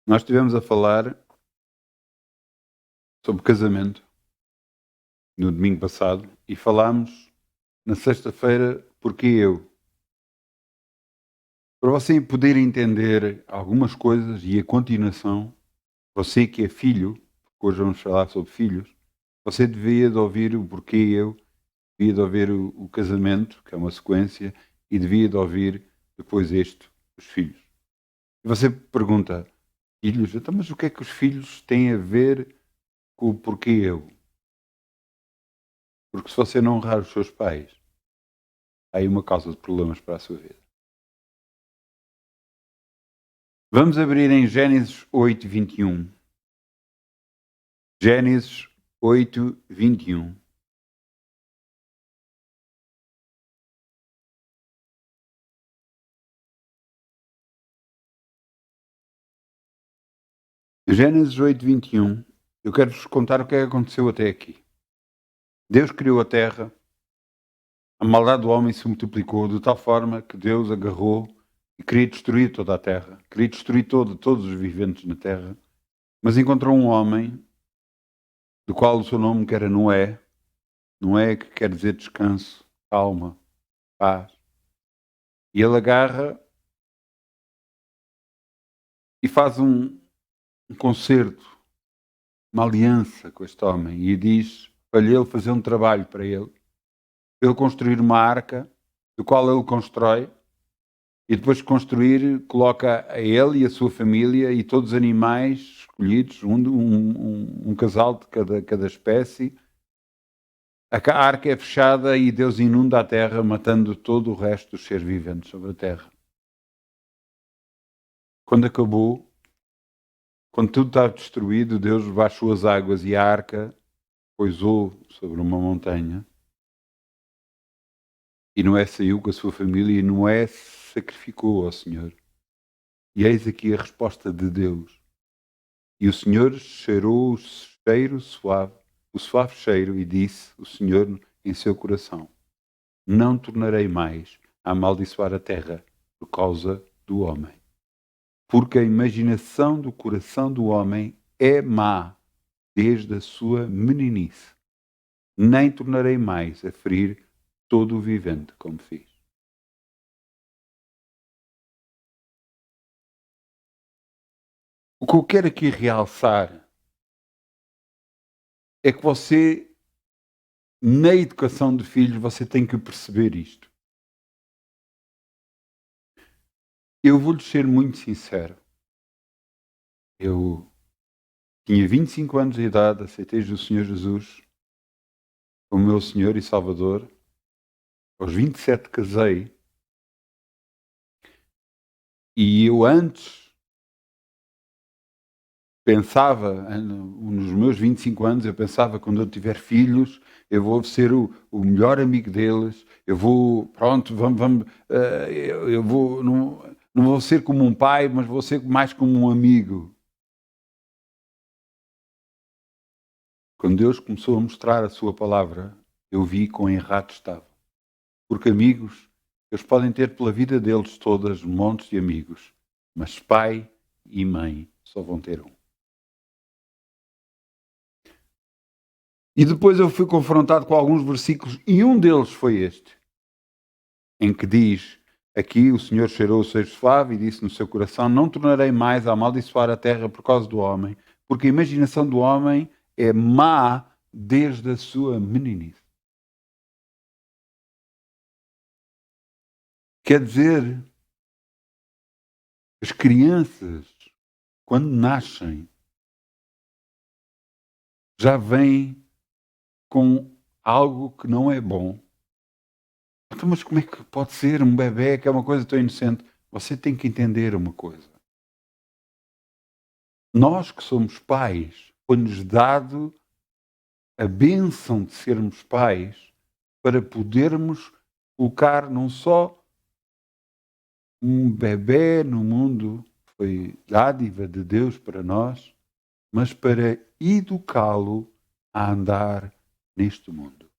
Nós estivemos a falar sobre casamento no domingo passado e falámos na sexta-feira porque eu. Para você poder entender algumas coisas e a continuação, você que é filho, porque hoje vamos falar sobre filhos, você devia de ouvir o porquê eu, devia de ouvir o casamento, que é uma sequência, e devia de ouvir depois os filhos. E você pergunta, filhos, então, mas o que é que os filhos têm a ver com o porquê eu? Porque se você não honrar os seus pais, há aí uma causa de problemas para a sua vida. Vamos abrir em Gênesis 8, 21. Gênesis 8, 21. Gênesis 8, 21. Eu quero-vos contar o que é que aconteceu até aqui. Deus criou a terra, a maldade do homem se multiplicou de tal forma que Deus agarrou e queria destruir toda a terra, queria destruir todos os viventes na terra, mas encontrou um homem, do qual o seu nome que era Noé, Noé que quer dizer descanso, calma, paz, e ele agarra e faz um concerto, uma aliança com este homem, e diz para ele fazer um trabalho para ele construir uma arca, do qual ele constrói, e depois de construir, coloca a ele e a sua família e todos os animais escolhidos, um casal de cada espécie. A arca é fechada e Deus inunda a terra, matando todo o resto dos seres viventes sobre a terra. Quando acabou, quando tudo estava destruído, Deus baixou as águas e a arca pousou sobre uma montanha. E Noé saiu com a sua família e Noé se sacrificou ao Senhor. E eis aqui a resposta de Deus. E o Senhor cheirou o suave cheiro, e disse o Senhor em seu coração: não tornarei mais a amaldiçoar a terra por causa do homem. Porque a imaginação do coração do homem é má desde a sua meninice. Nem tornarei mais a ferir todo o vivente como fiz. O que eu quero aqui realçar é que você, na educação de filhos, você tem que perceber isto. Eu vou-lhe ser muito sincero. Eu tinha 25 anos de idade, aceitei o Senhor Jesus como meu Senhor e Salvador. Aos 27 casei. E eu antes pensava, nos meus 25 anos, eu pensava, quando eu tiver filhos, eu vou ser o melhor amigo deles, eu vou, pronto, eu vou, não vou ser como um pai, mas vou ser mais como um amigo. Quando Deus começou a mostrar a sua palavra, eu vi quão errado estava. Porque amigos, eles podem ter pela vida deles todas montes de amigos, mas pai e mãe só vão ter um. E depois eu fui confrontado com alguns versículos, e um deles foi este, em que diz, aqui o Senhor cheirou o seio suave e disse no seu coração, não tornarei mais a amaldiçoar a terra por causa do homem, porque a imaginação do homem é má desde a sua meninice. Quer dizer, as crianças, quando nascem, já vêm com algo que não é bom. Então, mas como é que pode ser um bebê que é uma coisa tão inocente? Você tem que entender uma coisa. Nós que somos pais, foi-nos dado a bênção de sermos pais para podermos colocar não só um bebê no mundo, foi dádiva de Deus para nós, mas para educá-lo a andar neste mundo.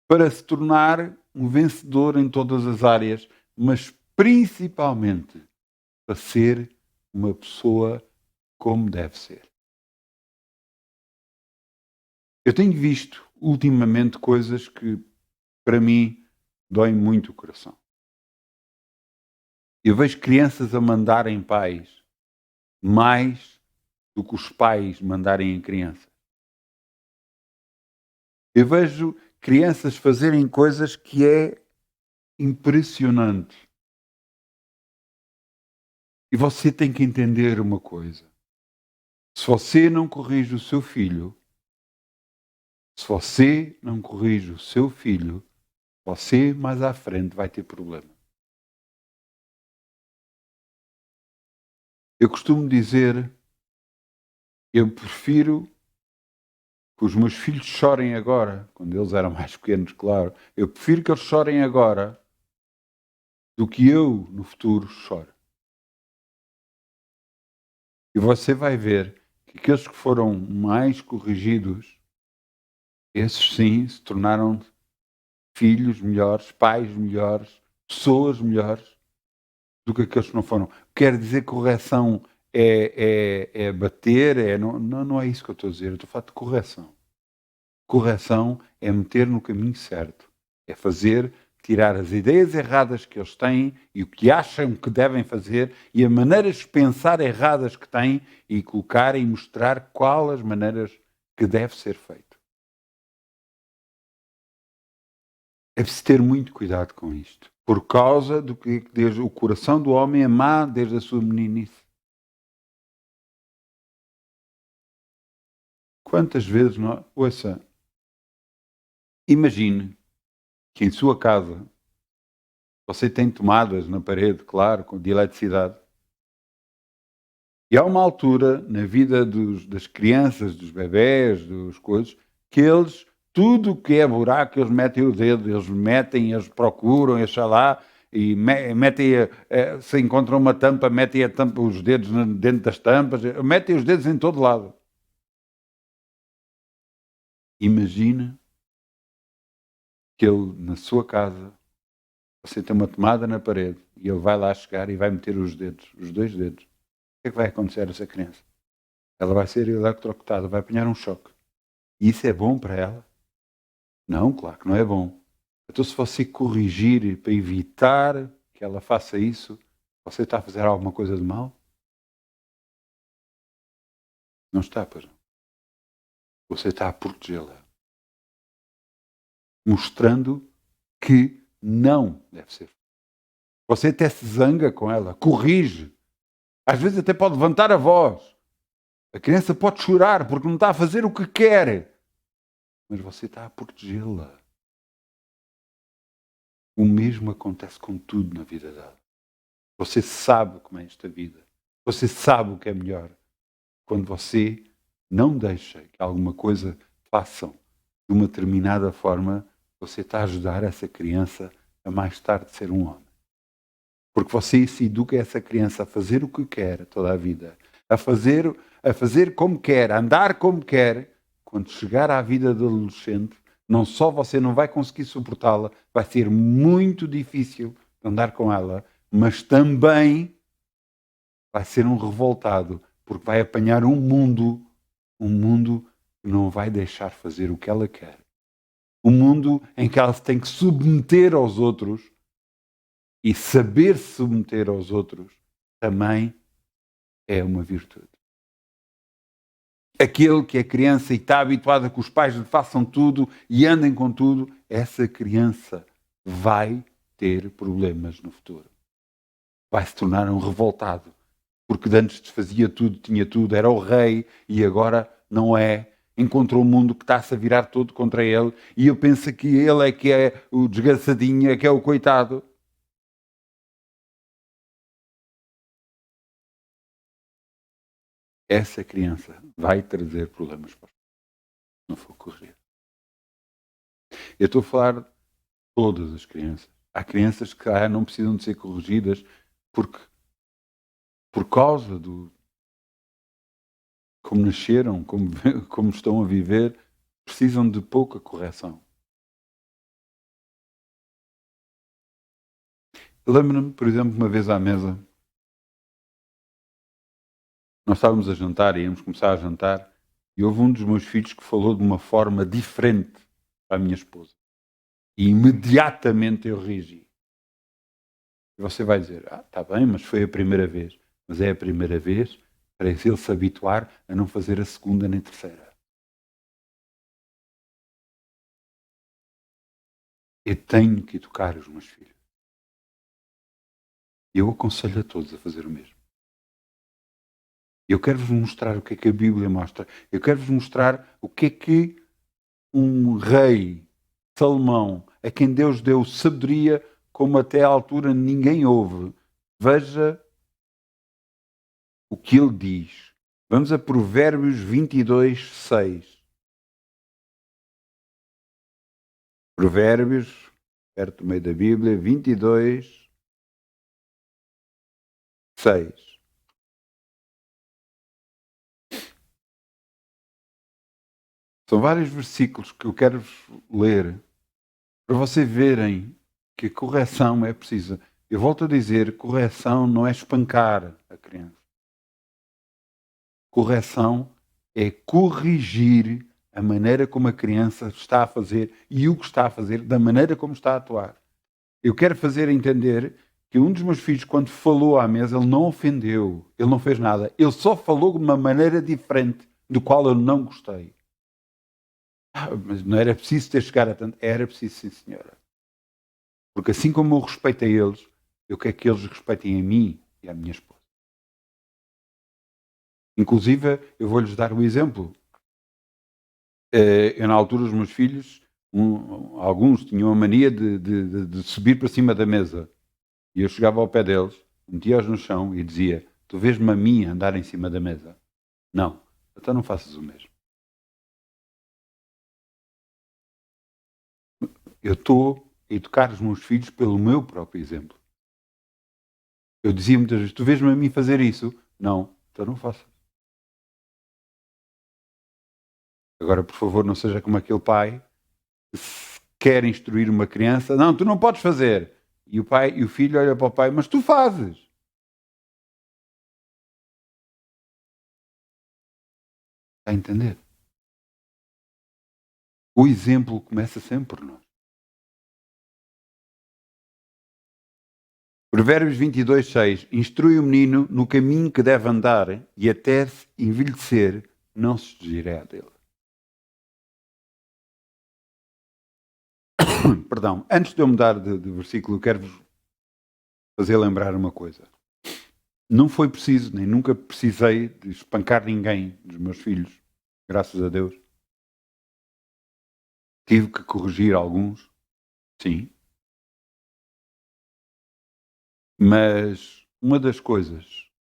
Para se tornar um vencedor em todas as áreas, mas principalmente para ser uma pessoa como deve ser. Eu tenho visto ultimamente coisas que, para mim, doem muito o coração. Eu vejo crianças a mandarem pais mais do que os pais mandarem em crianças. Eu vejo crianças fazerem coisas que é impressionante. E você tem que entender uma coisa. Se você não corrige o seu filho, se você não corrige o seu filho, você mais à frente vai ter problema. Eu costumo dizer, eu prefiro que os meus filhos chorem agora, quando eles eram mais pequenos, claro. Eu prefiro que eles chorem agora do que eu, no futuro, chore. E você vai ver que aqueles que foram mais corrigidos, esses sim se tornaram filhos melhores, pais melhores, pessoas melhores do que aqueles que não foram. Quer dizer que correção é bater, não é isso que eu estou a dizer, eu estou a falar de correção. Correção é meter no caminho certo, é fazer, tirar as ideias erradas que eles têm e o que acham que devem fazer e as maneiras de pensar erradas que têm e colocar e mostrar qual as maneiras que deve ser feito. É preciso ter muito cuidado com isto, por causa do que desde o coração do homem é má desde a sua meninice. Quantas vezes nós... Ouça, imagine que em sua casa você tem tomadas na parede, claro, de eletricidade. E há uma altura na vida das crianças, dos bebés, dos coisas, que eles, tudo que é buraco, eles metem o dedo, eles metem, eles procuram, eles sei lá, e metem, se encontram uma tampa, metem a tampa, os dedos dentro das tampas, metem os dedos em todo lado. Imagina que ele, na sua casa, você tem uma tomada na parede e ele vai lá chegar e vai meter os dedos, os dois dedos. O que é que vai acontecer a essa criança? Ela vai ser eletrocutada, vai apanhar um choque. E isso é bom para ela? Não, claro que não é bom. Então, se você corrigir para evitar que ela faça isso, você está a fazer alguma coisa de mal? Não está, pois não. Você está a protegê-la. Mostrando que não deve ser. Você até se zanga com ela, corrige. Às vezes até pode levantar a voz. A criança pode chorar porque não está a fazer o que quer. Mas você está a protegê-la. O mesmo acontece com tudo na vida dela. Você sabe como é esta vida. Você sabe o que é melhor. Quando você não deixa que alguma coisa façam de uma determinada forma, você está a ajudar essa criança a mais tarde ser um homem. Porque você se educa essa criança a fazer o que quer toda a vida, a fazer como quer, a andar como quer. Quando chegar à vida de adolescente, não só você não vai conseguir suportá-la, vai ser muito difícil andar com ela, mas também vai ser um revoltado, porque vai apanhar um mundo que não vai deixar fazer o que ela quer. Um mundo em que ela se tem que submeter aos outros e saber se submeter aos outros também é uma virtude. Aquele que é criança e está habituado a que os pais lhe façam tudo e andem com tudo, essa criança vai ter problemas no futuro. Vai se tornar um revoltado. Porque antes desfazia tudo, tinha tudo, era o rei e agora não é. Encontrou um mundo que está-se a virar todo contra ele e eu penso que ele é que é o desgraçadinho, é que é o coitado. Essa criança vai trazer problemas para se não for correr. Eu estou a falar de todas as crianças. Há crianças que não precisam de ser corrigidas porque, por causa do como nasceram, como estão a viver, precisam de pouca correção. Lembro-me, por exemplo, uma vez à mesa, Nós estávamos a jantar, íamos começar a jantar, e houve um dos meus filhos que falou de uma forma diferente para a minha esposa. E imediatamente eu reagi. E você vai dizer, está bem, mas foi a primeira vez. Mas é a primeira vez para ele se habituar a não fazer a segunda nem terceira. Eu tenho que educar os meus filhos. Eu aconselho a todos a fazer o mesmo. Eu quero-vos mostrar o que é que a Bíblia mostra. Eu quero-vos mostrar o que é que um rei, Salomão, a quem Deus deu sabedoria como até à altura ninguém ouve. Veja o que ele diz. Vamos a Provérbios 22, 6. Provérbios, perto do meio da Bíblia, 22, 6. São vários versículos que eu quero ler para vocês verem que correção é precisa. Eu volto a dizer, correção não é espancar a criança. Correção é corrigir a maneira como a criança está a fazer e o que está a fazer, da maneira como está a atuar. Eu quero fazer entender que um dos meus filhos, quando falou à mesa, ele não ofendeu, ele não fez nada. Ele só falou de uma maneira diferente, do qual eu não gostei. Mas não era preciso ter chegado a tanto. Era preciso, sim, senhora. Porque assim como eu respeito a eles, eu quero que eles respeitem a mim e à minha esposa. Inclusive, eu vou-lhes dar um exemplo. Eu, na altura, os meus filhos, alguns tinham a mania de subir para cima da mesa. E eu chegava ao pé deles, metia-os no chão e dizia: tu vês-me a mim andar em cima da mesa? Não. Então não faças o mesmo. Eu estou a educar os meus filhos pelo meu próprio exemplo. Eu dizia muitas vezes: tu vês-me a mim fazer isso? Não. Então não faças. Agora, por favor, não seja como aquele pai que quer instruir uma criança. Não, tu não podes fazer. E o pai e o filho olham para o pai: mas tu fazes. Está a entender? O exemplo começa sempre por nós. Provérbios 22, 6. Instrui o menino no caminho que deve andar e até se envelhecer não se desviará dele. Perdão, antes de eu mudar de versículo, quero-vos fazer lembrar uma coisa. Não foi preciso, nem nunca precisei de espancar ninguém dos meus filhos, graças a Deus. Tive que corrigir alguns, sim. Mas uma das coisas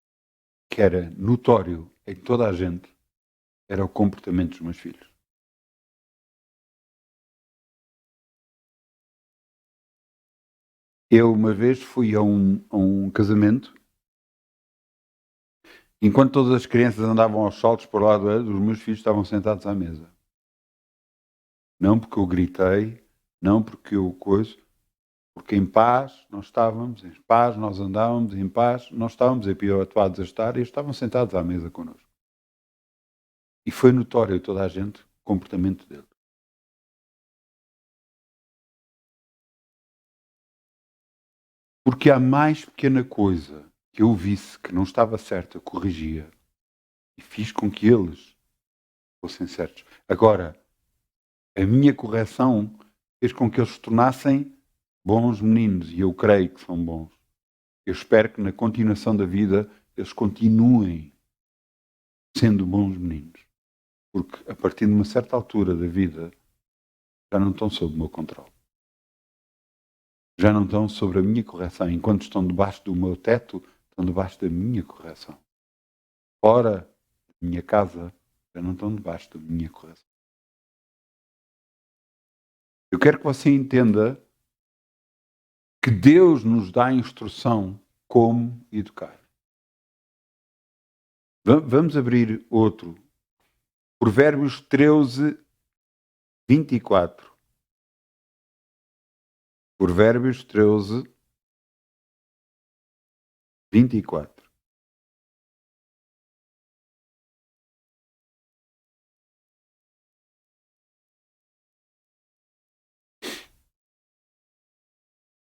que era notório em toda a gente era o comportamento dos meus filhos. Eu uma vez fui a um casamento. Enquanto todas as crianças andavam aos saltos por lá, os meus filhos estavam sentados à mesa. Não porque eu gritei, não porque eu coisa, porque em paz nós estávamos, em paz nós andávamos, em paz nós estávamos habituados a estar e eles estavam sentados à mesa connosco. E foi notório a toda a gente o comportamento dele. Porque a mais pequena coisa que eu visse que não estava certa, eu corrigia e fiz com que eles fossem certos. Agora, a minha correção fez com que eles se tornassem bons meninos, e eu creio que são bons. Eu espero que na continuação da vida eles continuem sendo bons meninos. Porque a partir de uma certa altura da vida já não estão sob o meu controle. Já não estão sobre a minha correção. Enquanto estão debaixo do meu teto, estão debaixo da minha correção. Fora da minha casa, já não estão debaixo da minha correção. Eu quero que você entenda que Deus nos dá instrução como educar. Vamos abrir outro. Provérbios 13, 24. Provérbios 13, 24.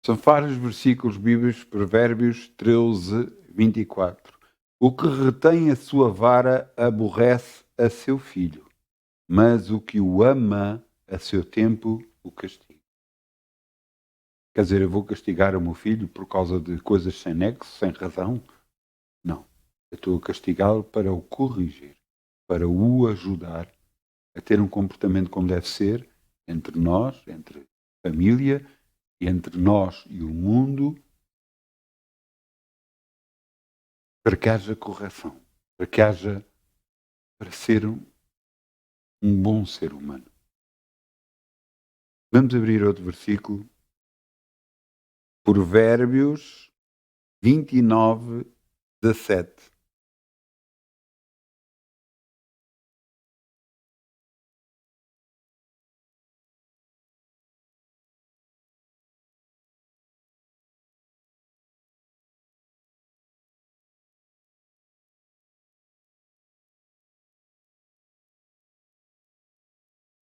São vários versículos bíblicos, Provérbios 13, 24. O que retém a sua vara aborrece a seu filho, mas o que o ama a seu tempo o castiga. Quer dizer, eu vou castigar o meu filho por causa de coisas sem nexo, sem razão? Não. Eu estou a castigá-lo para o corrigir, para o ajudar a ter um comportamento como deve ser entre nós, entre família, e entre nós e o mundo, para que haja correção, para ser um bom ser humano. Vamos abrir outro versículo. Provérbios 29, 17.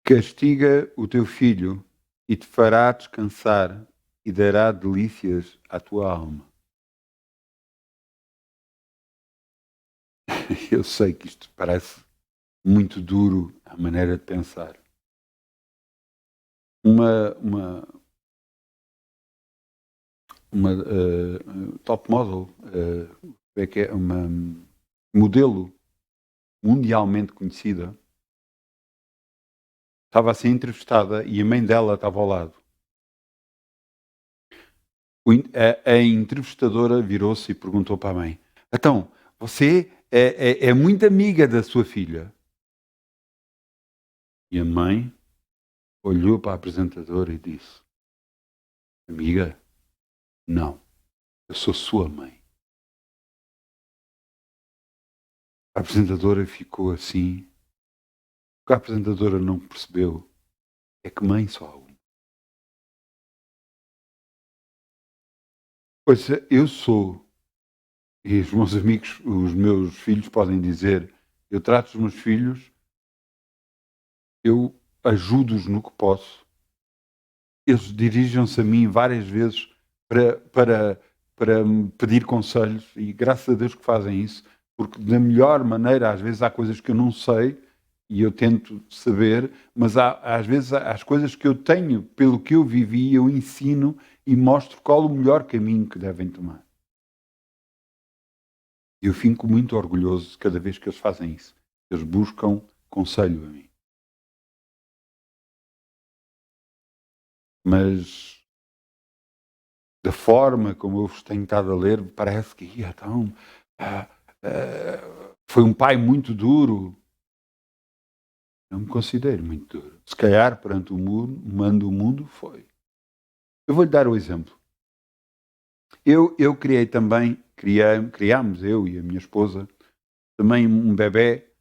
Castiga o teu filho e te fará descansar e dará delícias à tua alma. Eu sei que isto parece muito duro a maneira de pensar. Uma top model, é que é uma modelo mundialmente conhecida, estava a ser entrevistada e a mãe dela estava ao lado. A entrevistadora virou-se e perguntou para a mãe: então, você é muito amiga da sua filha? E a mãe olhou para a apresentadora e disse: amiga, não, eu sou sua mãe. A apresentadora ficou assim. O que a apresentadora não percebeu é que mãe só há uma. Pois eu sou, e os meus amigos, os meus filhos podem dizer, eu trato os meus filhos, eu ajudo-os no que posso. Eles dirigem-se a mim várias vezes para me pedir conselhos e graças a Deus que fazem isso, porque da melhor maneira, às vezes há coisas que eu não sei e eu tento saber, mas às vezes há as coisas que eu tenho, pelo que eu vivi, eu ensino e mostro qual o melhor caminho que devem tomar. Eu fico muito orgulhoso cada vez que eles fazem isso. Eles buscam conselho a mim. Mas da forma como eu vos tenho estado a ler, parece que então, foi um pai muito duro. Não me considero muito duro. Se calhar perante o mundo, mando o mundo, foi. Eu vou-lhe dar o exemplo. Eu criei também, criámos, eu e a minha esposa, também um bebê.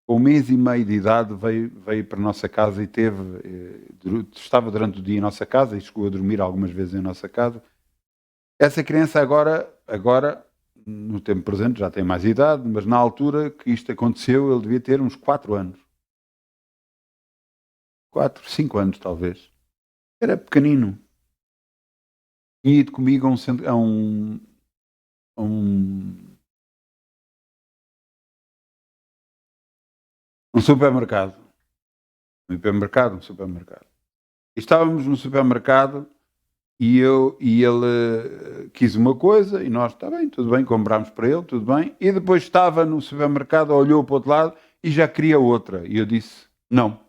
Com 1 mês e meio de idade veio para a nossa casa e estava durante o dia em nossa casa e chegou a dormir algumas vezes em nossa casa. Essa criança agora, no tempo presente, já tem mais idade, mas na altura que isto aconteceu, ele devia ter uns 4 anos. 4, 5 anos talvez. Era pequenino. Tinha ido comigo a um supermercado. Um supermercado. E estávamos no supermercado e ele quis uma coisa e nós, está bem, tudo bem, comprámos para ele, tudo bem. E depois estava no supermercado, olhou para o outro lado e já queria outra. E eu disse, não.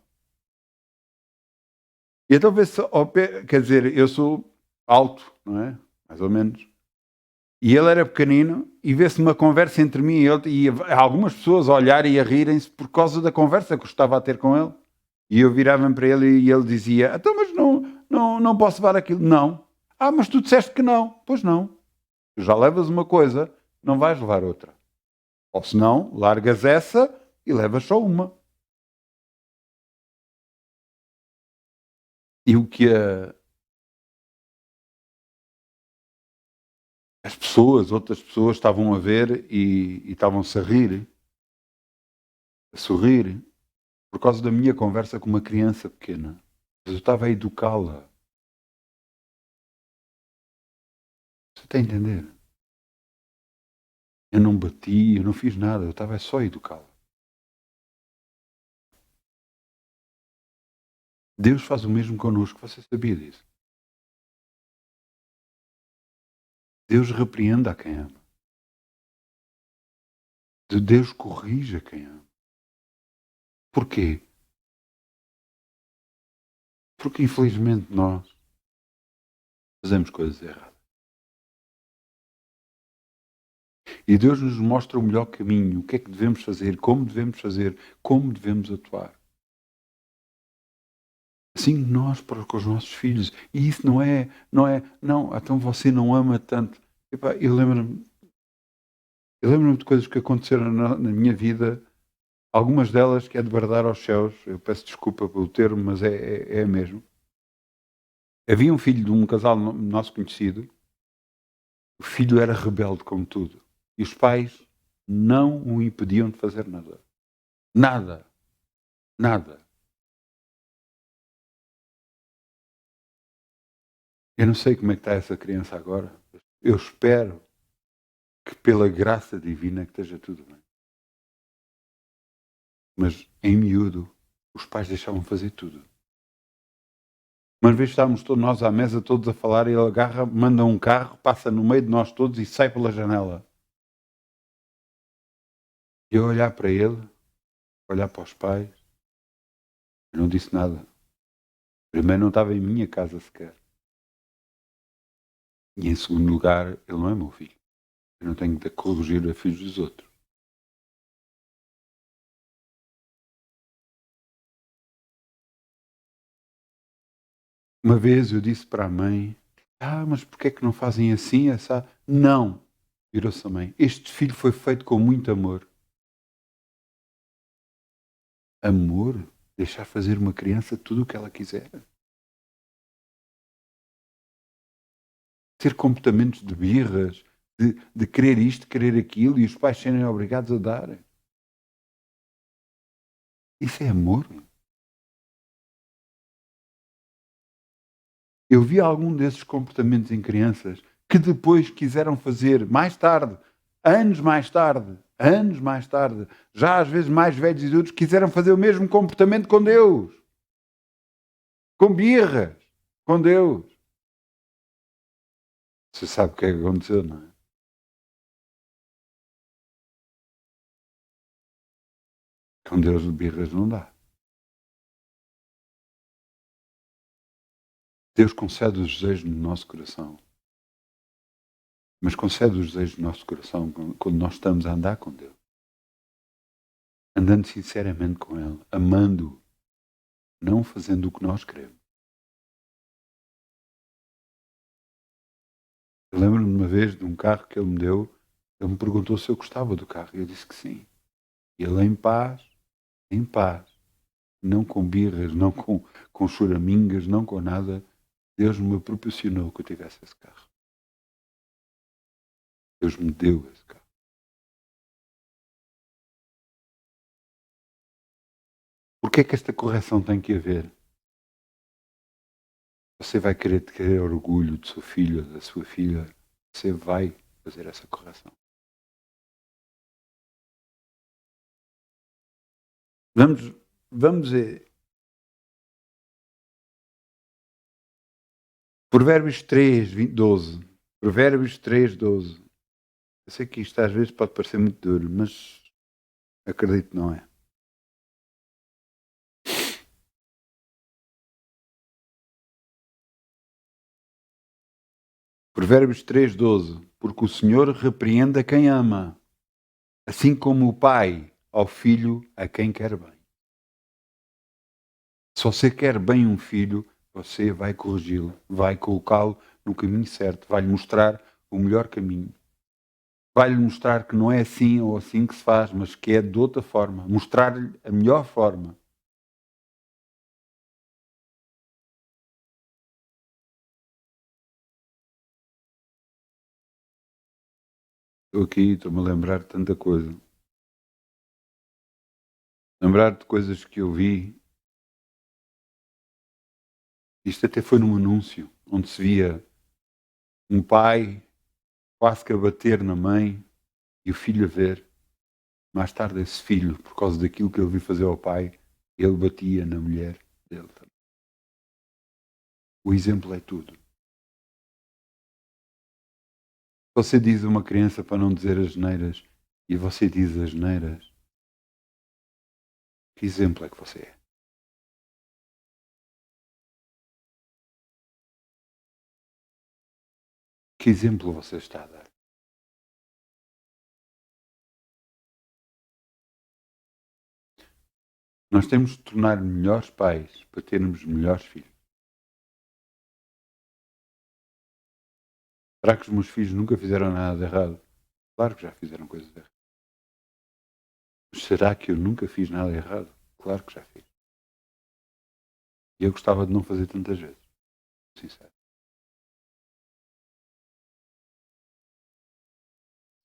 E então vê-se, quer dizer, eu sou alto, não é? Mais ou menos. E ele era pequenino e vê-se uma conversa entre mim e ele, e algumas pessoas a olharem e a rirem-se por causa da conversa que eu estava a ter com ele. E eu virava-me para ele e ele dizia, então mas não posso levar aquilo. Não. Ah, mas tu disseste que não. Pois não. Tu já levas uma coisa, não vais levar outra. Ou senão, largas essa e levas só uma. E o que as pessoas, outras pessoas estavam a ver e estavam-se a rir, a sorrir, por causa da minha conversa com uma criança pequena. Mas eu estava a educá-la. Você está a entender? Eu não bati, eu não fiz nada, eu estava só a educá-la. Deus faz o mesmo connosco, você sabia disso? Deus repreende a quem ama. Deus corrige a quem ama. Porquê? Porque infelizmente nós fazemos coisas erradas. E Deus nos mostra o melhor caminho, o que é que devemos fazer, como devemos atuar. Assim nós para com os nossos filhos. E isso não, então você não ama tanto. Epá, eu lembro-me de coisas que aconteceram na minha vida, algumas delas que é de bradar aos céus, eu peço desculpa pelo termo, mas é mesmo. Havia um filho de um casal nosso conhecido, o filho era rebelde como tudo, e os pais não o impediam de fazer nada. Nada. Nada. Eu não sei como é que está essa criança agora. Eu espero que pela graça divina que esteja tudo bem. Mas em miúdo, os pais deixavam fazer tudo. Uma vez estávamos todos nós à mesa, todos a falar, e ele agarra, manda um carro, passa no meio de nós todos e sai pela janela. E eu olhar para ele, olhar para os pais, eu não disse nada. Primeiro, não estava em minha casa sequer. E em segundo lugar, ele não é meu filho. Eu não tenho de corrigir a filhos dos outros. Uma vez eu disse para a mãe: mas porquê é que não fazem assim, essa? Não, virou-se a mãe. Este filho foi feito com muito amor. Amor? Deixar fazer uma criança tudo o que ela quiser? Ter comportamentos de birras, de querer isto, querer aquilo, e os pais serem obrigados a dar? Isso é amor? Eu vi algum desses comportamentos em crianças que depois quiseram fazer mais tarde, anos mais tarde, já às vezes mais velhos e adultos, quiseram fazer o mesmo comportamento com Deus. Com birras. Com Deus. Você sabe o que é que aconteceu, não é? Com Deus de birras não dá. Deus concede os desejos no nosso coração. Mas concede os desejos no nosso coração quando nós estamos a andar com Deus. Andando sinceramente com Ele. Amando-o. Não fazendo o que nós queremos. Eu lembro-me de uma vez de um carro que Ele me deu. Ele me perguntou se eu gostava do carro. E eu disse que sim. E Ele em paz. Não com birras, não com choramingas, não com nada. Deus me proporcionou que eu tivesse esse carro. Deus me deu esse carro. Porquê é que esta correção tem que haver? Você vai querer ter orgulho do seu filho, da sua filha. Você vai fazer essa correção. Vamos ver. Provérbios 3, 12. Provérbios 3, 12. Eu sei que isto às vezes pode parecer muito duro, mas acredito que não é. Provérbios 3, 12. Porque o Senhor repreende a quem ama, assim como o pai ao filho a quem quer bem. Se você quer bem um filho, você vai corrigi-lo, vai colocá-lo no caminho certo, vai-lhe mostrar o melhor caminho. Vai-lhe mostrar que não é assim ou assim que se faz, mas que é de outra forma. Mostrar-lhe a melhor forma. Estou aqui, estou-me a lembrar de tanta coisa. Lembrar de coisas que eu vi. Isto até foi num anúncio, onde se via um pai quase que a bater na mãe e o filho a ver. Mais tarde esse filho, por causa daquilo que ele viu fazer ao pai, ele batia na mulher dele também. O exemplo é tudo. Você diz a uma criança para não dizer asneiras e você diz asneiras, que exemplo é que você é? Que exemplo você está a dar? Nós temos de tornar melhores pais para termos melhores filhos. Será que os meus filhos nunca fizeram nada de errado? Claro que já fizeram coisas erradas. Mas será que eu nunca fiz nada errado? Claro que já fiz. E eu gostava de não fazer tantas vezes. Sincero.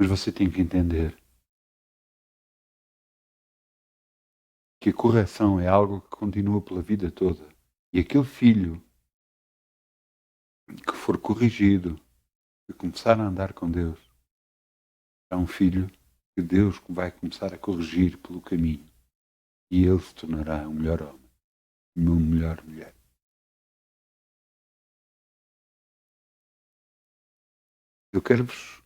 Mas você tem que entender que a correção é algo que continua pela vida toda. E aquele filho que for corrigido e começar a andar com Deus, é um filho que Deus vai começar a corrigir pelo caminho. E ele se tornará um melhor homem, uma melhor mulher. Eu quero-vos.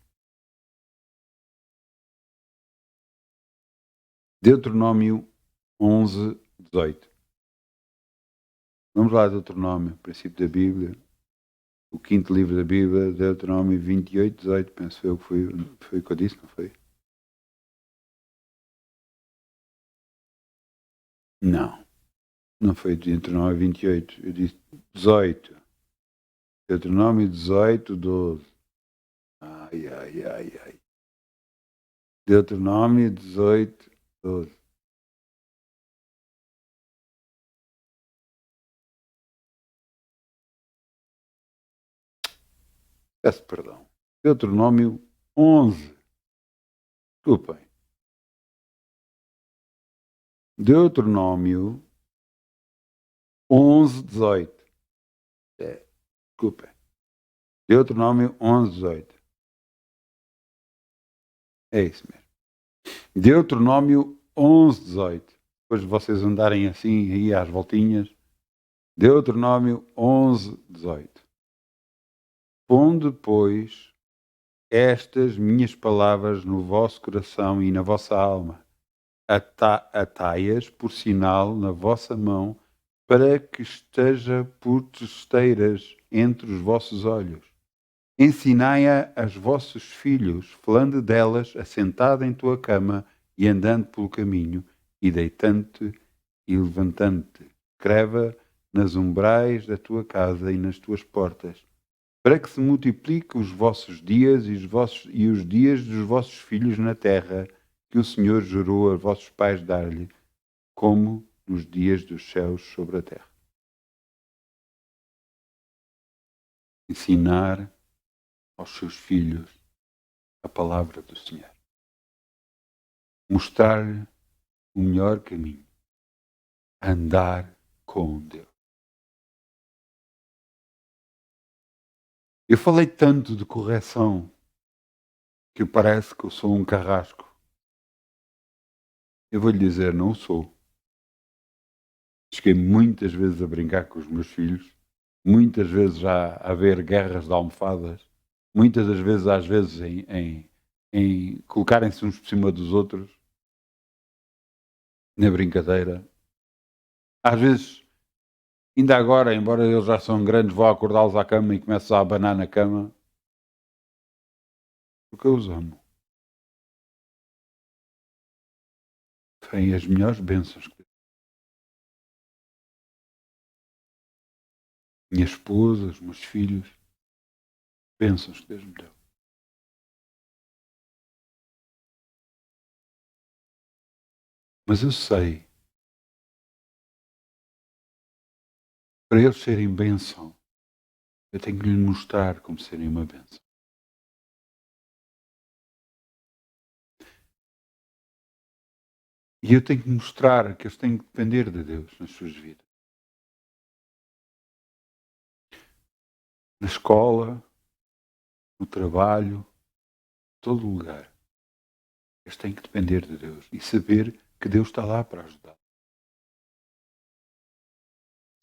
Deuteronômio 11, 18. Vamos lá, Deuteronômio, princípio da Bíblia. O quinto livro da Bíblia, Deuteronômio 28, 18. Penso eu que foi o que eu disse, não foi? Não, não foi Deuteronômio 28. Eu disse 18. Deuteronômio 18, 12. Ai, ai, ai, ai. Deuteronômio 18, 12. Peço perdão. Deuteronômio 11. Desculpem. Deuteronômio 11, 18. Desculpem. Deuteronômio 11, 18. É isso mesmo. Deuteronômio 11, 18. Depois de vocês andarem assim aí às voltinhas. Deuteronômio 11, 18. Ponde, pois, estas minhas palavras no vosso coração e na vossa alma. Atai-as por sinal na vossa mão, para que esteja por testeiras entre os vossos olhos. Ensinai-a aos vossos filhos, falando delas, assentada em tua cama e andando pelo caminho, e deitando-te e levantando-te. Escreva nas umbrais da tua casa e nas tuas portas, para que se multipliquem os vossos dias e os dias dos vossos filhos na terra, que o Senhor jurou a vossos pais dar-lhe, como nos dias dos céus sobre a terra. Ensinar aos seus filhos a palavra do Senhor. Mostrar-lhe o melhor caminho. Andar com Deus. Eu falei tanto de correção que parece que eu sou um carrasco. Eu vou lhe dizer, não sou. Cheguei muitas vezes a brincar com os meus filhos, muitas vezes a haver guerras de almofadas, muitas das vezes, às vezes, em colocarem-se uns por cima dos outros, na brincadeira. Às vezes, ainda agora, embora eles já são grandes, vou acordá-los à cama e começo a abanar na cama, porque eu os amo. Têm as melhores bênçãos. Minha esposa, os meus filhos, bênçãos que Deus me deu. Mas eu sei, para eles serem bênção, eu tenho que lhes mostrar como serem uma bênção. E eu tenho que mostrar que eles têm que depender de Deus nas suas vidas. Na escola, no trabalho, todo lugar. Eles têm que depender de Deus e saber que Deus está lá para ajudar.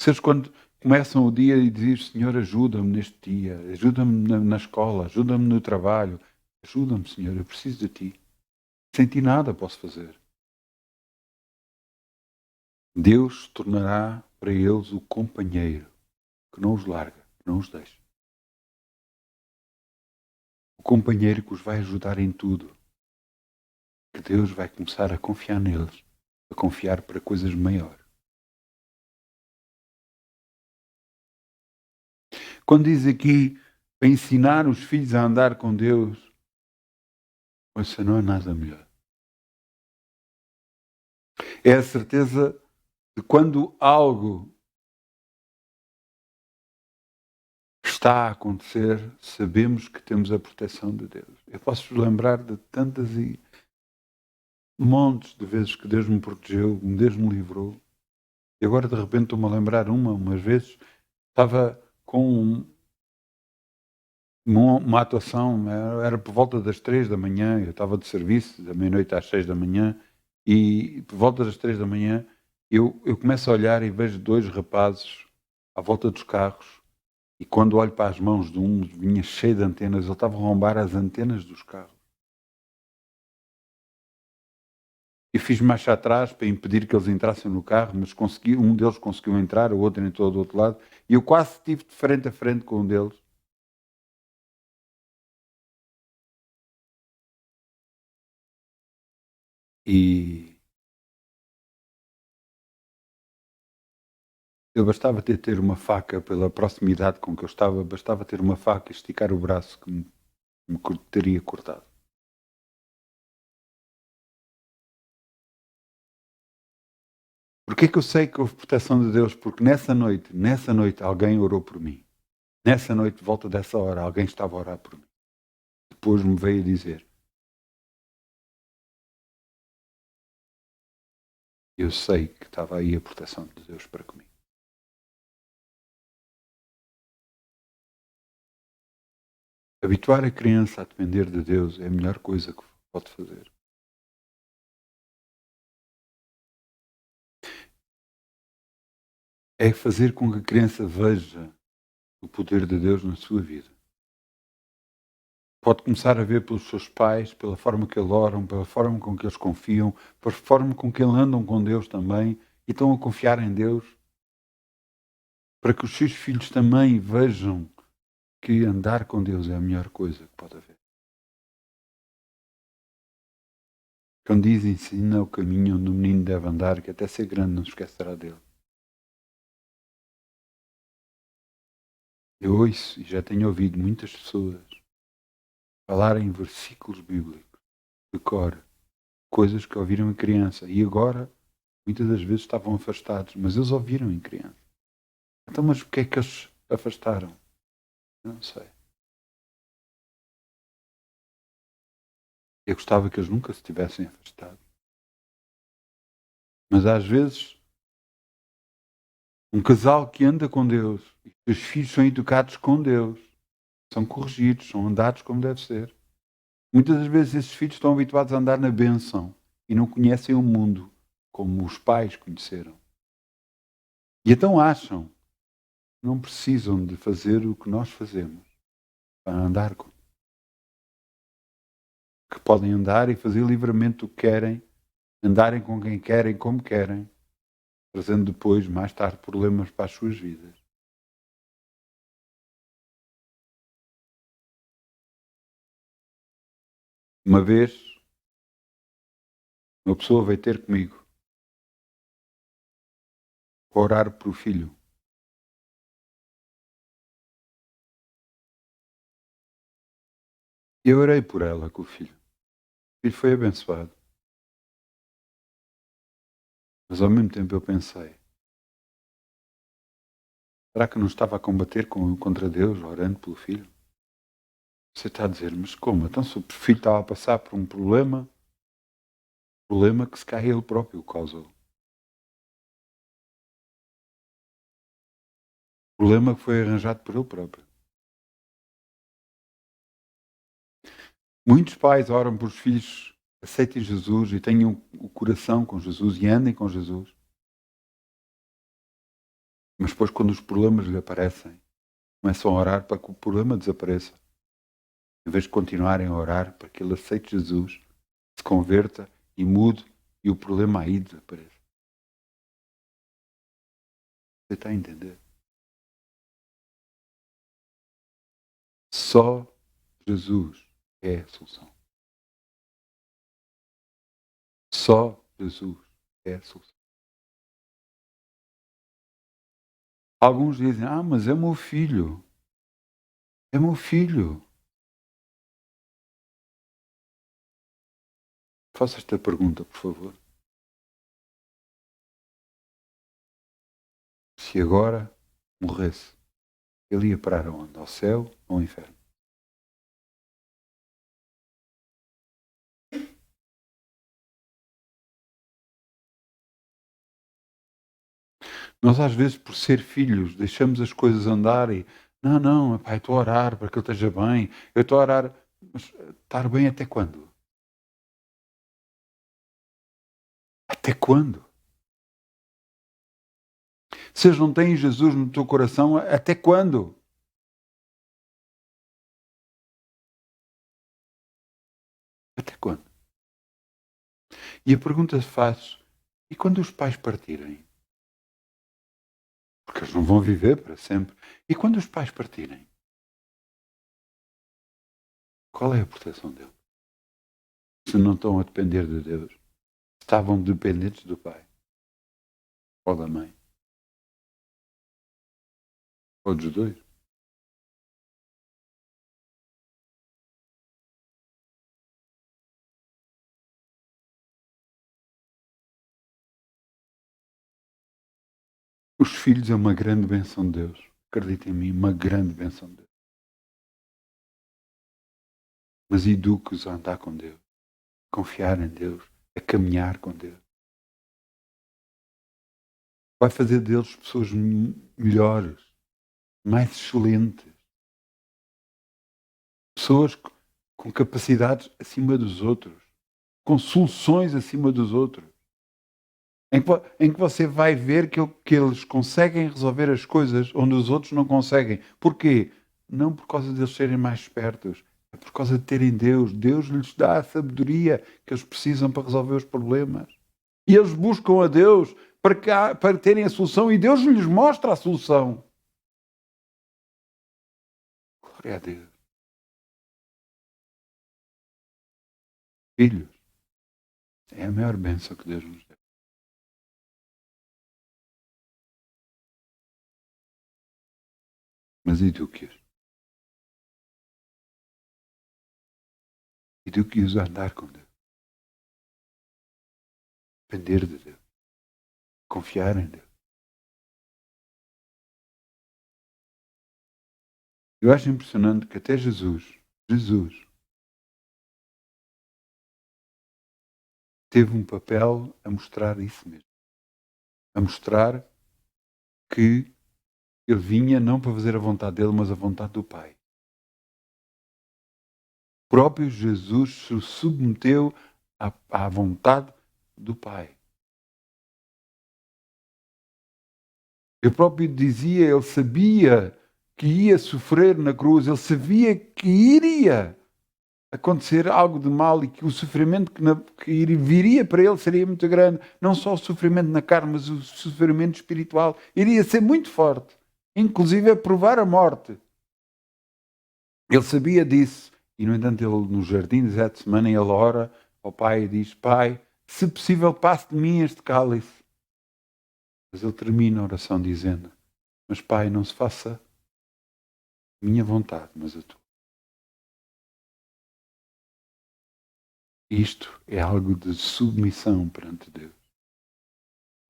Se eles quando começam o dia e dizem, Senhor, ajuda-me neste dia, ajuda-me na escola, ajuda-me no trabalho, ajuda-me, Senhor, eu preciso de Ti. Sem Ti nada posso fazer. Deus tornará para eles o companheiro que não os larga, que não os deixa. O companheiro que os vai ajudar em tudo. Que Deus vai começar a confiar neles, a confiar para coisas maiores. Quando diz aqui para ensinar os filhos a andar com Deus, isso não é nada melhor. É a certeza de quando algo está a acontecer, sabemos que temos a proteção de Deus. Eu posso lembrar de tantas e montes de vezes que Deus me protegeu, Deus me livrou. E agora de repente estou-me a lembrar umas vezes, estava com uma atuação, era por volta das 3 da manhã, eu estava de serviço, da meia-noite às 6 da manhã, e por volta das 3 da manhã eu começo a olhar e vejo dois rapazes à volta dos carros, e quando olho para as mãos de um, vinha cheio de antenas, ele estava a arrombar as antenas dos carros. Eu fiz marcha atrás para impedir que eles entrassem no carro, mas um deles conseguiu entrar, o outro entrou do outro lado, e eu quase estive de frente a frente com um deles. E eu bastava ter uma faca, pela proximidade com que eu estava, bastava ter uma faca e esticar o braço que me teria cortado. Porquê que eu sei que houve proteção de Deus? Porque nessa noite alguém orou por mim. Nessa noite, volta dessa hora, alguém estava a orar por mim. Depois me veio dizer, eu sei que estava aí a proteção de Deus para comigo. Habituar a criança a depender de Deus é a melhor coisa que pode fazer. É fazer com que a criança veja o poder de Deus na sua vida. Pode começar a ver pelos seus pais, pela forma que eles oram, pela forma com que eles confiam, pela forma com que eles andam com Deus também e estão a confiar em Deus, para que os seus filhos também vejam que andar com Deus é a melhor coisa que pode haver. Quando diz, ensina o caminho onde o menino deve andar, que até ser grande não se esquecerá dele. Eu ouço e já tenho ouvido muitas pessoas falarem versículos bíblicos de cor, coisas que ouviram em criança e agora muitas das vezes estavam afastados, mas eles ouviram em criança. Então, mas o que é que eles afastaram? Eu não sei. Eu gostava que eles nunca se tivessem afastado. Mas às vezes, um casal que anda com Deus e que os filhos são educados com Deus, são corrigidos, são andados como deve ser. Muitas das vezes esses filhos estão habituados a andar na bênção e não conhecem o mundo como os pais conheceram. E então acham que não precisam de fazer o que nós fazemos para andar com. Que podem andar e fazer livremente o que querem, andarem com quem querem, como querem, trazendo depois, mais tarde, problemas para as suas vidas. Uma vez, uma pessoa veio ter comigo para orar por o filho. Eu orei por ela com o filho. O filho foi abençoado. Mas ao mesmo tempo eu pensei, será que não estava a combater contra Deus, orando pelo filho? Você está a dizer, mas como? Então se o filho estava a passar por um problema que se calhar ele próprio causou. Problema que foi arranjado por ele próprio. Muitos pais oram por os filhos aceitem Jesus e tenham o coração com Jesus e andem com Jesus. Mas depois, quando os problemas lhe aparecem, começam a orar para que o problema desapareça. Em vez de continuarem a orar para que ele aceite Jesus, se converta e mude e o problema aí desapareça. Você está a entender? Só Jesus é a solução. Só Jesus é a solução. Alguns dizem, mas é meu filho. É meu filho. Faça esta pergunta, por favor. Se agora morresse, ele ia parar aonde? Ao céu ou ao inferno? Nós às vezes, por ser filhos, deixamos as coisas andar e não, pai, estou a orar para que ele esteja bem, eu estou a orar, mas estar bem até quando? Até quando? Se eles não têm Jesus no teu coração, até quando? Até quando? E a pergunta se faz, e quando os pais partirem? Porque eles não vão viver para sempre. E quando os pais partirem? Qual é a proteção deles? Se não estão a depender de Deus. Estavam dependentes do pai. Ou da mãe. Ou dos dois. Os filhos é uma grande bênção de Deus. Acredita em mim, uma grande bênção de Deus. Mas eduque-os a andar com Deus. A confiar em Deus. A caminhar com Deus. Vai fazer deles pessoas melhores. Mais excelentes. Pessoas com capacidades acima dos outros. Com soluções acima dos outros. Em que você vai ver que eles conseguem resolver as coisas onde os outros não conseguem. Porquê? Não por causa de eles serem mais espertos, é por causa de terem Deus. Deus lhes dá a sabedoria que eles precisam para resolver os problemas. E eles buscam a Deus para terem a solução e Deus lhes mostra a solução. Glória a Deus. Filhos, é a maior bênção que Deus nos deu. Mas eduque-os. Eduque-os a andar com Deus. Depender de Deus. Confiar em Deus. Eu acho impressionante que até Jesus teve um papel a mostrar isso mesmo. A mostrar que ele vinha não para fazer a vontade dele, mas a vontade do Pai. O próprio Jesus se submeteu à vontade do Pai. Ele próprio dizia, ele sabia que ia sofrer na cruz, ele sabia que iria acontecer algo de mal e que o sofrimento que viria para ele seria muito grande. Não só o sofrimento na carne, mas o sofrimento espiritual iria ser muito forte. Inclusive a provar a morte. Ele sabia disso. E, no entanto, ele no jardim de Getsemane, ele ora ao Pai e diz, Pai, se possível, passe de mim este cálice. Mas ele termina a oração dizendo, mas Pai, não se faça a minha vontade, mas a tua. Isto é algo de submissão perante Deus.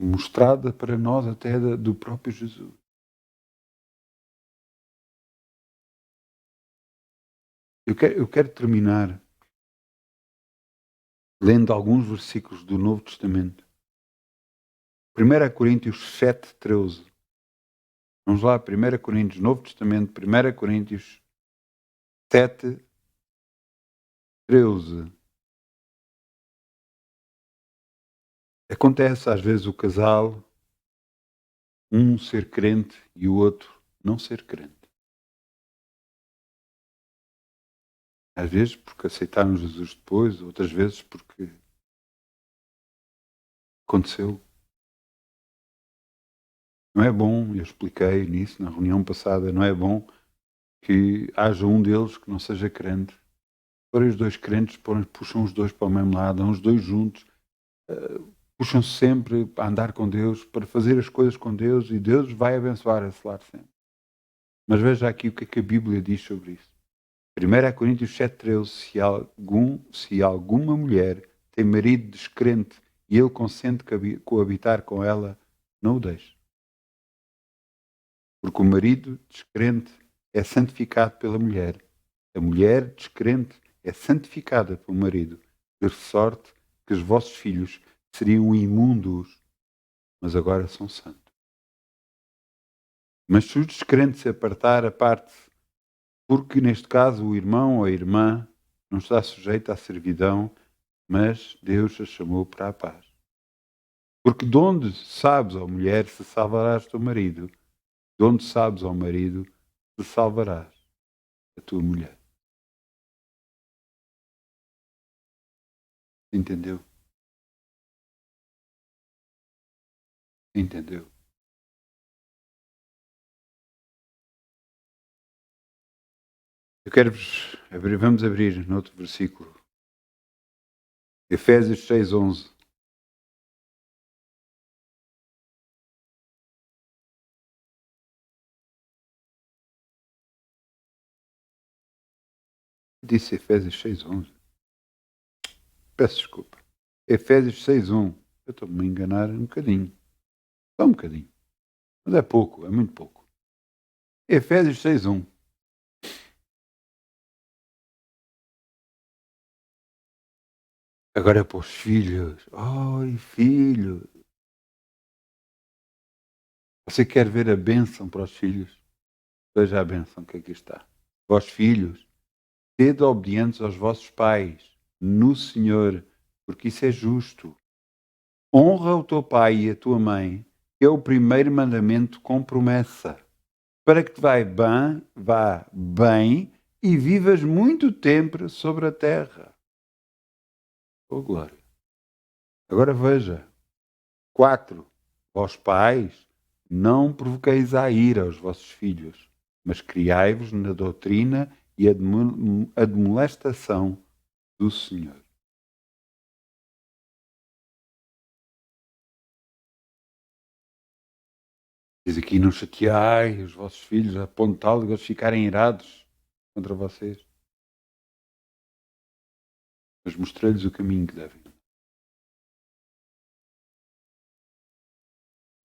Mostrada para nós até do próprio Jesus. Eu quero terminar lendo alguns versículos do Novo Testamento. 1 Coríntios 7, 13. Vamos lá, 1 Coríntios, Novo Testamento, 1 Coríntios 7, 13. Acontece às vezes o casal, um ser crente e o outro não ser crente. Às vezes porque aceitaram Jesus depois, outras vezes porque aconteceu. Não é bom, eu expliquei nisso na reunião passada, não é bom que haja um deles que não seja crente. Forem os dois crentes, puxam os dois para o mesmo lado, andam os dois juntos, puxam-se sempre para andar com Deus, para fazer as coisas com Deus, e Deus vai abençoar esse lado sempre. Mas veja aqui o que é que a Bíblia diz sobre isso. 1 Coríntios 7,13, se alguma mulher tem marido descrente e ele consente coabitar com ela, não o deixe. Porque o marido descrente é santificado pela mulher. A mulher descrente é santificada pelo marido. De sorte que os vossos filhos seriam imundos, mas agora são santos. Mas se o descrente se apartar, aparte-se, porque neste caso o irmão ou a irmã não está sujeito à servidão, mas Deus a chamou para a paz. Porque de onde sabes, ó mulher, se salvarás teu marido? De onde sabes, ó marido, se salvarás a tua mulher? Entendeu? Entendeu? Eu quero-vos abrir, vamos abrir no outro versículo. Efésios 6:11. Disse Efésios 6:11. Peço desculpa. Efésios 6:1. Eu estou-me a enganar um bocadinho. Só um bocadinho. Mas é pouco, é muito pouco. Efésios 6:1. Agora é para os filhos. Ai, filho. Você quer ver a bênção para os filhos? Veja a bênção que aqui está. Vós filhos, sede obedientes aos vossos pais, no Senhor, porque isso é justo. Honra o teu pai e a tua mãe, que é o primeiro mandamento com promessa, para que te vá bem e vivas muito tempo sobre a terra. Oh, glória. Agora veja. 4. Vós pais, não provoqueis a ira aos vossos filhos, mas criai-vos na doutrina e admoestação do Senhor. Diz aqui, não chateai os vossos filhos a ponto tal de eles ficarem irados contra vocês. Mas mostrei-lhes o caminho que devem.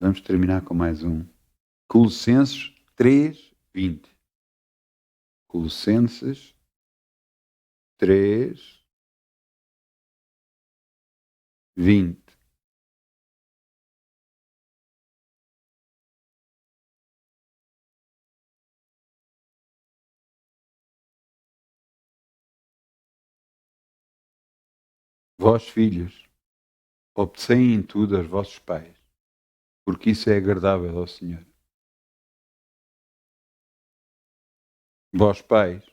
Vamos terminar com mais um. Colossenses 3:20. Colossenses 3:20. Vós, filhos, obedecei em tudo aos vossos pais, porque isso é agradável ao Senhor. Vós, pais,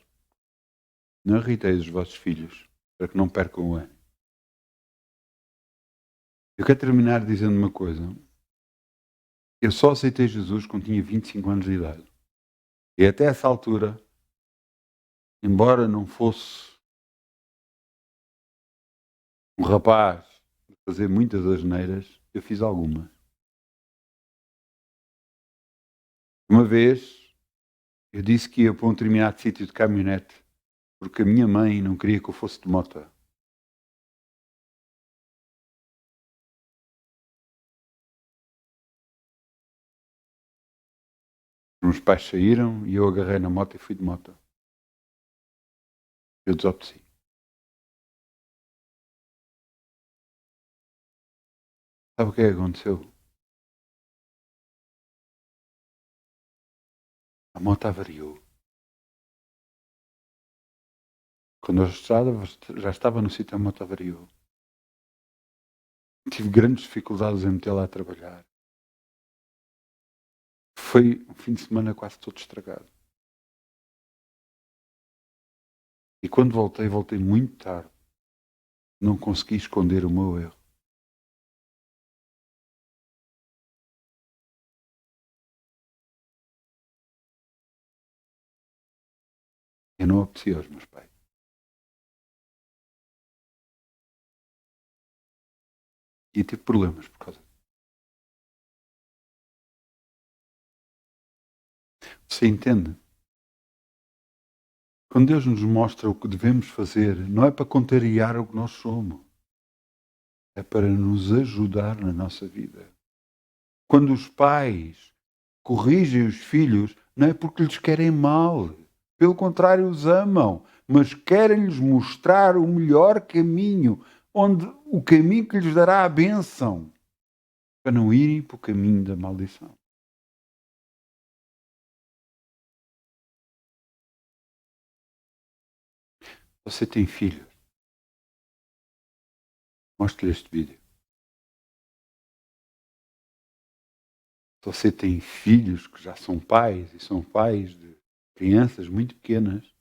não irriteis os vossos filhos, para que não percam o ano. Eu quero terminar dizendo uma coisa. Eu só aceitei Jesus quando tinha 25 anos de idade. E até essa altura, embora não fosse um rapaz de fazer muitas asneiras, eu fiz algumas. Uma vez, eu disse que ia para um determinado sítio de caminhonete, porque a minha mãe não queria que eu fosse de moto. Os meus pais saíram e eu agarrei na moto e fui de moto. Eu desobedeci. Sabe o que é que aconteceu? A moto avariou. Quando já estava no sítio onde me avariou. Tive grandes dificuldades em metê-la a trabalhar. Foi um fim de semana quase todo estragado. E quando voltei muito tarde. Não consegui esconder o meu erro. Eu não obedeci aos meus pais. E tive problemas por causa disso. Você entende? Quando Deus nos mostra o que devemos fazer, não é para contrariar o que nós somos. É para nos ajudar na nossa vida. Quando os pais corrigem os filhos, não é porque lhes querem mal. Pelo contrário, os amam. Mas querem-lhes mostrar o melhor caminho, o caminho que lhes dará a bênção, para não irem para o caminho da maldição. Você tem filhos? Mostre-lhe este vídeo. Se você tem filhos que já são pais e são pais de crianças muito pequenas,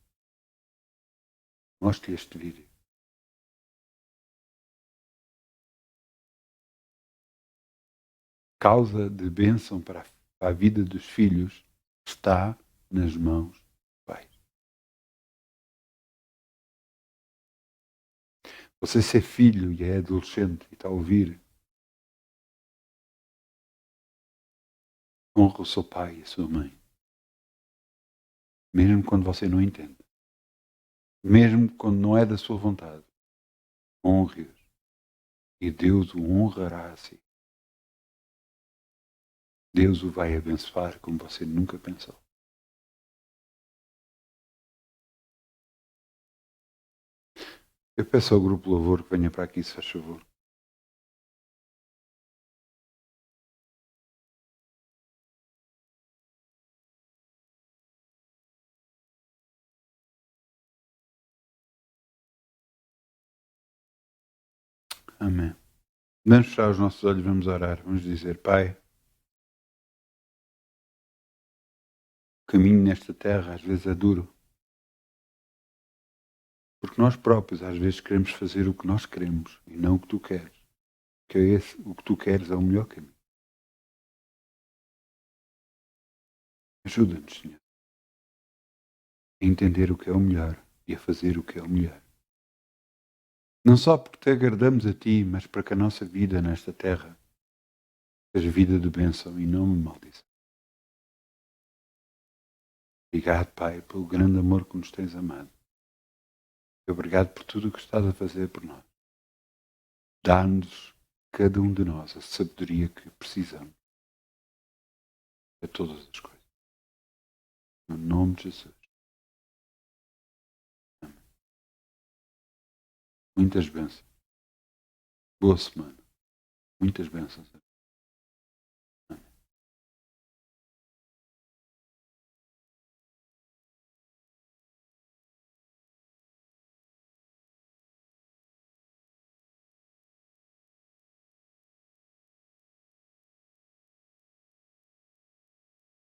mostre-lhe este vídeo. Causa de bênção para a vida dos filhos está nas mãos dos pais. Você ser filho e é adolescente e está a ouvir, honra o seu pai e a sua mãe. Mesmo quando você não entende. Mesmo quando não é da sua vontade. Honre-os. E Deus o honrará a si. Deus o vai abençoar como você nunca pensou. Eu peço ao Grupo Louvor que venha para aqui, se faz favor. Amém. Vamos fechar os nossos olhos, vamos orar. Vamos dizer, Pai, o caminho nesta terra às vezes é duro. Porque nós próprios às vezes queremos fazer o que nós queremos e não o que tu queres. Que é o que tu queres é o melhor caminho. Ajuda-nos, Senhor, a entender o que é o melhor e a fazer o que é o melhor. Não só porque te agradamos a Ti, mas para que a nossa vida nesta terra seja vida de bênção e não de maldição. Obrigado, Pai, pelo grande amor que nos tens amado. E obrigado por tudo o que estás a fazer por nós. Dá-nos, cada um de nós, a sabedoria que precisamos para todas as coisas. No nome de Jesus. Amém. Muitas bênçãos. Boa semana. Muitas bênçãos.